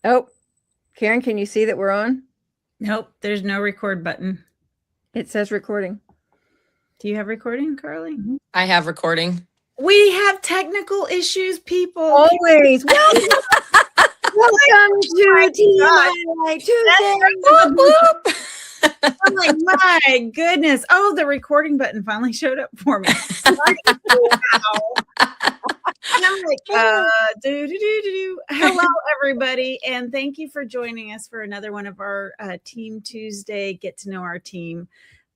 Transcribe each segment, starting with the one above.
Oh, Karen, can you see that we're on? Nope, there's no record button. It says recording. Do you have recording, Carly? I have recording. We have technical issues, people. Always. Welcome to Team Highlight Tuesday. Whoop, whoop. I'm like, my goodness. Oh, the recording button finally showed up for me. Wow. And I'm like, Hello, everybody. And thank you for joining us for another one of our Team Tuesday Get to Know Our Team.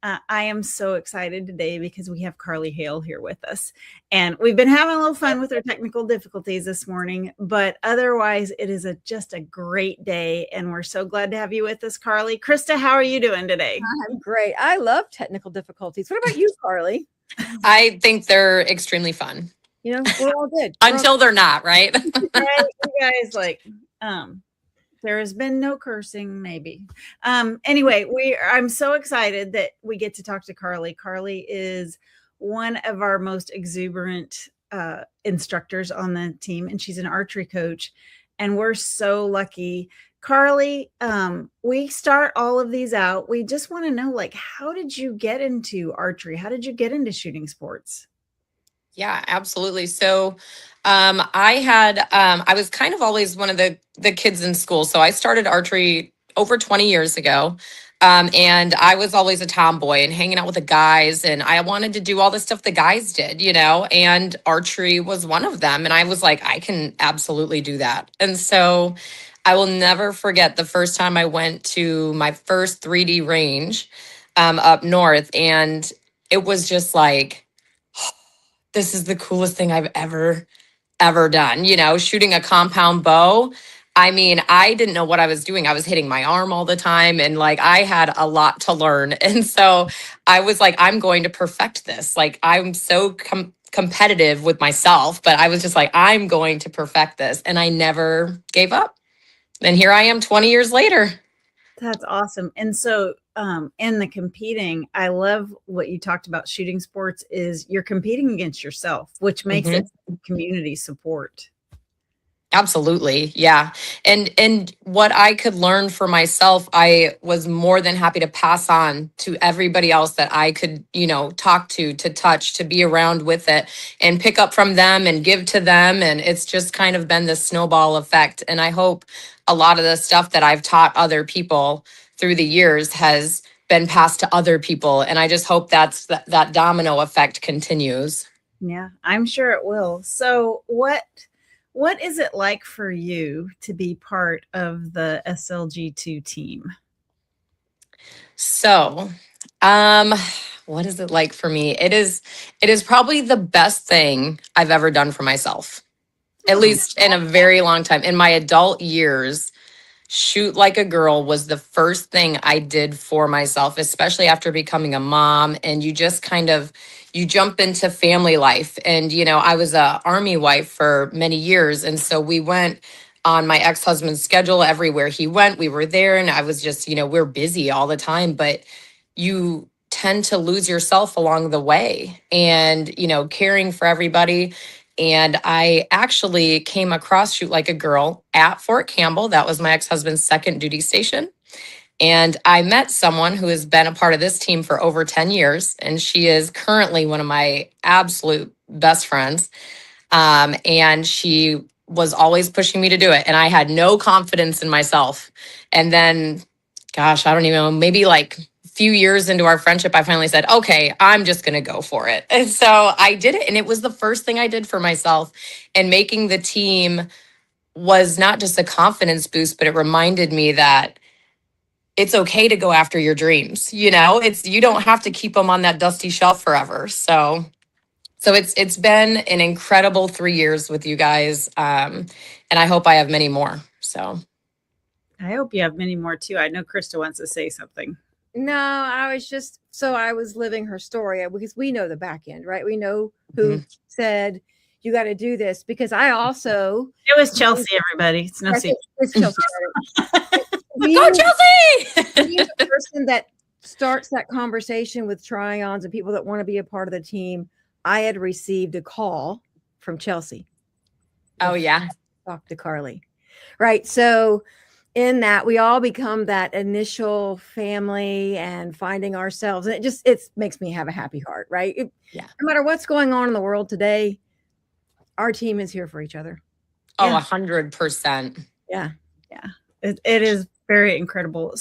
I am so excited today because we have Carly Hale here with us. And we've been having a little fun with our technical difficulties this morning, but otherwise it is just a great day. And we're so glad to have you with us, Carly. Krista, how are you doing today? I'm great. I love technical difficulties. What about you, Carly? I think they're extremely fun. You know, we're all good. Until they're not, right? Right? You guys there has been no cursing, maybe. Anyway, I'm so excited that we get to talk to Carly. Carly is one of our most exuberant instructors on the team, and she's an archery coach. And we're so lucky. Carly, we start all of these out. We just want to know, how did you get into archery? How did you get into shooting sports? Yeah, absolutely. So I was kind of always one of the kids in school. So I started archery over 20 years ago. And I was always a tomboy and hanging out with the guys. And I wanted to do all the stuff the guys did, and archery was one of them. And I was like, I can absolutely do that. And so I will never forget the first time I went to my first 3D range up north. And it was just like, this is the coolest thing I've ever done, shooting a compound bow. I mean, I didn't know what I was doing. I was hitting my arm all the time and I had a lot to learn. And so I was like, I'm going to perfect this. I'm so competitive with myself, but I was just like, I'm going to perfect this. And I never gave up. And here I am 20 years later. That's awesome. And so in the competing, I love what you talked about shooting sports is you're competing against yourself, which makes it community support. Absolutely. Yeah. And what I could learn for myself, I was more than happy to pass on to everybody else that I could, talk to touch, to be around with it and pick up from them and give to them. And it's just kind of been this snowball effect. And I hope a lot of the stuff that I've taught other people through the years has been passed to other people. And I just hope that domino effect continues. Yeah, I'm sure it will. So what is it like for you to be part of the SLG2 team? So, what is it like for me? It is probably the best thing I've ever done for myself, at least in a very long time. In my adult years, shoot like a girl was the first thing I did for myself, especially after becoming a mom. And you just you jump into family life. And, I was a Army wife for many years. And so we went on my ex-husband's schedule everywhere he went. We were there and I was just, we're busy all the time, but you tend to lose yourself along the way and, caring for everybody. And I actually came across Shoot Like a Girl at Fort Campbell. That was my ex-husband's second duty station. And I met someone who has been a part of this team for over 10 years. And she is currently one of my absolute best friends. And she was always pushing me to do it. And I had no confidence in myself. And then, gosh, I don't even know, maybe few years into our friendship, I finally said, okay, I'm just going to go for it. And so I did it. And it was the first thing I did for myself. And making the team was not just a confidence boost, but it reminded me that it's okay to go after your dreams. You don't have to keep them on that dusty shelf forever. So it's been an incredible 3 years with you guys. And I hope I have many more. So I hope you have many more too. I know Krista wants to say something. No, I was living her story because we know the back end, right? We know who said you got to do this because I also. It was Chelsea, everybody. It's no secret. It's Chelsea. Go Chelsea! Being the person that starts that conversation with try-ons and people that want to be a part of the team, I had received a call from Chelsea. Oh, yeah. Talk to Carly. right? So in that, we all become that initial family and finding ourselves. And it makes me have a happy heart, right? Yeah. No matter what's going on in the world today, our team is here for each other. Oh, 100%. Yeah. Yeah. It is very incredible.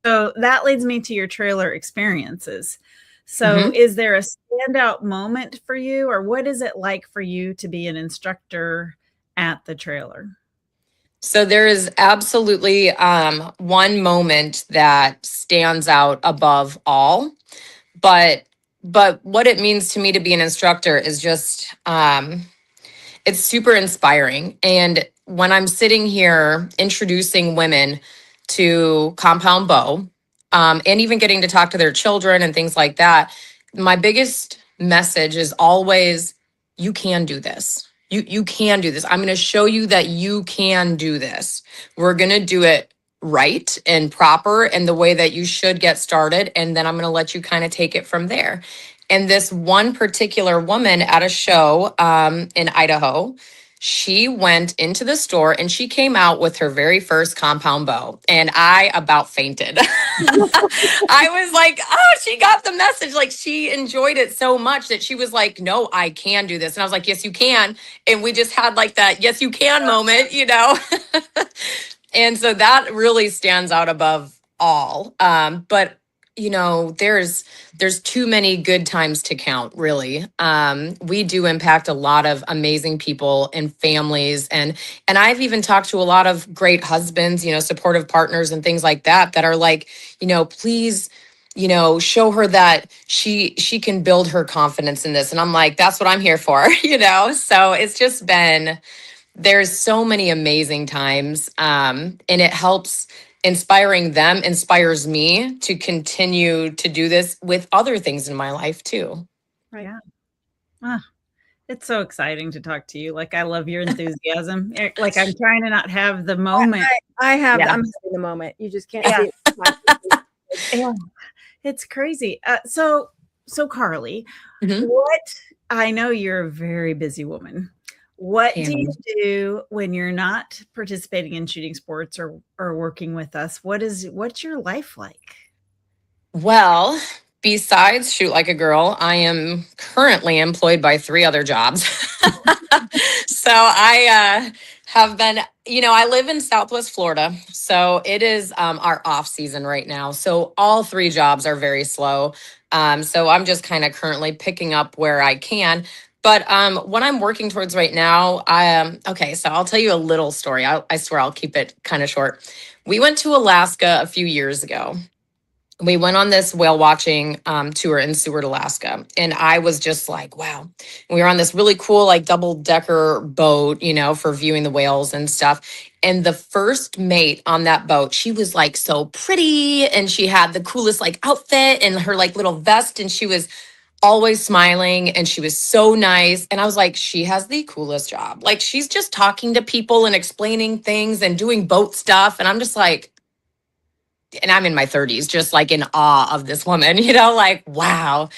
So that leads me to your trailer experiences. So is there a standout moment for you, or what is it like for you to be an instructor at the trailer? So there is absolutely one moment that stands out above all, but what it means to me to be an instructor is just it's super inspiring. And when I'm sitting here introducing women to compound bow, and even getting to talk to their children and things like that, my biggest message is always, you can do this. You can do this. I'm going to show you that you can do this. We're going to do it right and proper and the way that you should get started. And then I'm going to let you kind of take it from there. And this one particular woman at a show in Idaho, she went into the store and she came out with her very first compound bow. And I about fainted. I was like, oh, she got the message. Like, she enjoyed it so much that she was like, no, I can do this. And I was like, yes, you can. And we just had like that, yes, you can moment, you know? And so that really stands out above all. But you know, there's too many good times to count, really. We do impact a lot of amazing people and families, and I've even talked to a lot of great husbands, you know, supportive partners and things like that, that are like, you know, please, you know, show her that she can build her confidence in this. And I'm like, that's what I'm here for, you know. So it's just been, there's so many amazing times, and it helps. Inspiring them inspires me to continue to do this with other things in my life too. Right. Yeah. Ah, it's so exciting to talk to you. Like, I love your enthusiasm. Like, I'm trying to not have the moment. I have, Yeah. I'm having the moment. You just can't Yeah. see it. Yeah, it's crazy. So Carly, Mhm. what, I know you're a very busy woman. What do And you do when you're not participating in shooting sports or working with us? What's your life like? well, besides Shoot Like a Girl, I am currently employed by 3 other jobs. So I have been, you know, I live in Southwest Florida. So it is our off season right now. So all 3 jobs are very slow. So I'm just kind of currently picking up where I can. But what I'm working towards right now, okay, so I'll tell you a little story. I swear I'll keep it kind of short. We went to Alaska a few years ago. We went on this whale watching tour in Seward, Alaska. And I was just like, wow. We were on this really cool, like double decker boat, you know, for viewing the whales and stuff. And the first mate on that boat, she was like so pretty and she had the coolest like outfit and her like little vest. And she was always smiling and she was so nice. And I was like, she has the coolest job. Like, she's just talking to people and explaining things and doing boat stuff. And I'm just like, and I'm in my 30s, just like in awe of this woman, you know, like, wow.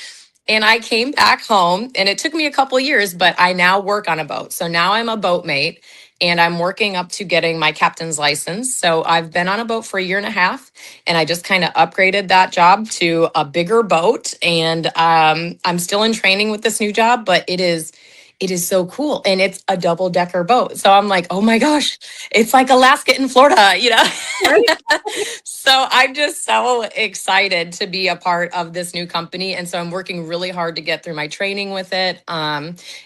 And I came back home and it took me a couple years, but I now work on a boat. So now I'm a boatmate and I'm working up to getting my captain's license. So I've been on a boat for a year and a half and I just kind of upgraded that job to a bigger boat. And I'm still in training with this new job, but it is so cool. And it's a double decker boat. So I'm like, oh my gosh, it's like Alaska and Florida, you know? So I'm just so excited to be a part of this new company. And so I'm working really hard to get through my training with it.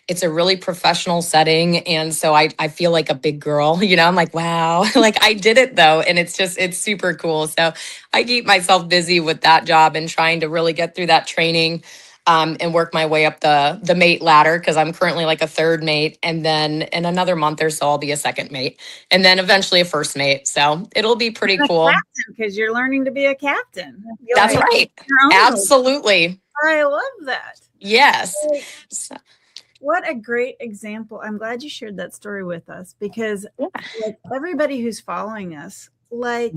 It's a really professional setting. And so I feel like a big girl, you know, I'm like, wow, like I did it though. And it's super cool. So I keep myself busy with that job and trying to really get through that training. And work my way up the mate ladder because I'm currently like a 3rd mate. And then in another month or so, I'll be a 2nd mate and then eventually a 1st mate. So it'll be pretty cool. Because you're learning to be a captain. That's right. Absolutely. I love that. Yes. What a great example. I'm glad you shared that story with us because like everybody who's following us, like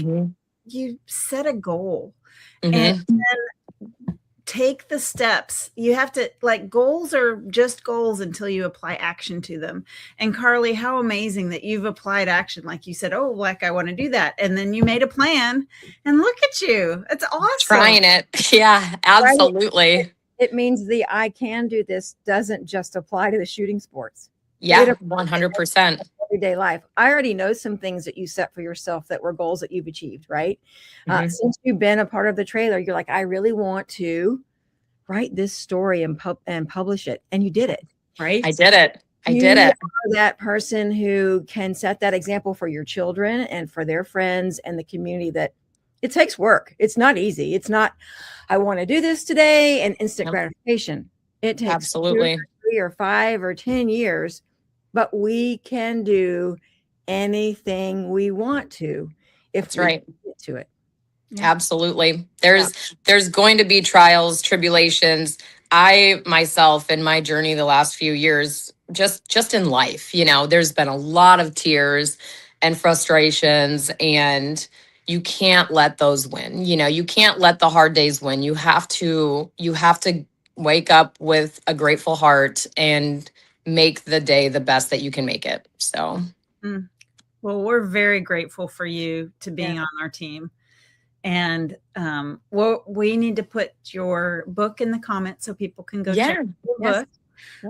you set a goal and then take the steps. You have to, like, goals are just goals until you apply action to them. And Carly, how amazing that you've applied action. Like you said, oh, like I want to do that. And then you made a plan and look at you. It's awesome. Trying it. Yeah, absolutely. Right? It means the I can do this doesn't just apply to the shooting sports. Yeah, 100%. Everyday life. I already know some things that you set for yourself that were goals that you've achieved, right? Since you've been a part of the trailer, you're like, I really want to write this story and publish it. And you did it, right? I did it. You are that person who can set that example for your children and for their friends and the community, that it takes work. It's not easy. It's not, I want to do this today and instant gratification. It takes absolutely 2 or 3 or 5 or 10 years, but we can do anything we want to if that's right. Get to it. Yeah. Absolutely. There's going to be trials, tribulations. I myself in my journey the last few years, just in life, there's been a lot of tears and frustrations, and you can't let those win. You can't let the hard days win. You have to wake up with a grateful heart and make the day the best that you can make it. So, well, we're very grateful for you to being on our team. And we need to put your book in the comments so people can go check your book.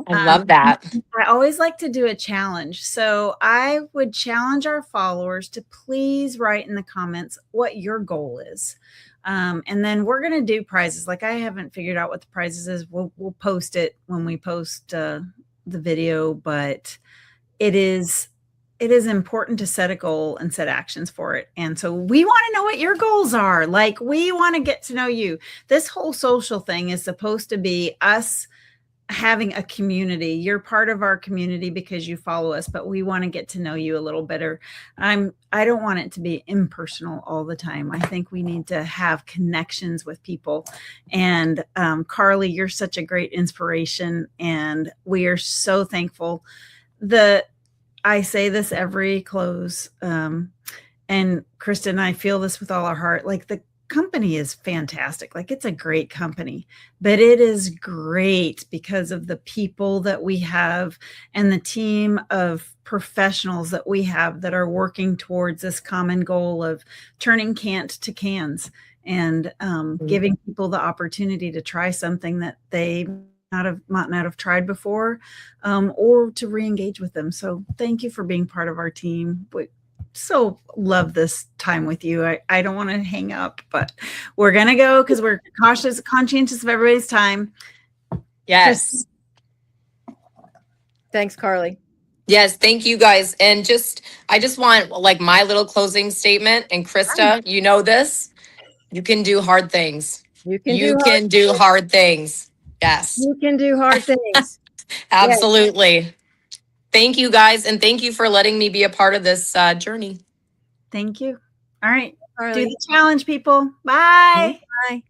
I love that. I always like to do a challenge. So I would challenge our followers to please write in the comments what your goal is. And then we're going to do prizes. Like, I haven't figured out what the prizes is. We'll post it when we post the video, but it is important to set a goal and set actions for it. And so we want to know what your goals are. Like, we want to get to know you. This whole social thing is supposed to be us having a community. You're part of our community because you follow us, but we want to get to know you a little better. I don't want it to be impersonal all the time. I think we need to have connections with people. And Carly, you're such a great inspiration, and we are so thankful. I say this every close, and Kristen, I feel this with all our heart. Like, the company is fantastic. Like, it's a great company, but it is great because of the people that we have and the team of professionals that we have that are working towards this common goal of turning can't to cans and giving people the opportunity to try something that they might not have tried before, or to re-engage with them. So thank you for being part of our team. We so love this time with you. I don't want to hang up, but we're going to go because we're conscientious of everybody's time. Yes. Thanks, Carly. Yes. Thank you, guys. And I just want, like, my little closing statement. And Krista, you know this, you can do hard things. You can do hard things. Yes. You can do hard things. Absolutely. Yes. Thank you, guys. And thank you for letting me be a part of this journey. Thank you. All right. Do the challenge, people. Bye. Bye.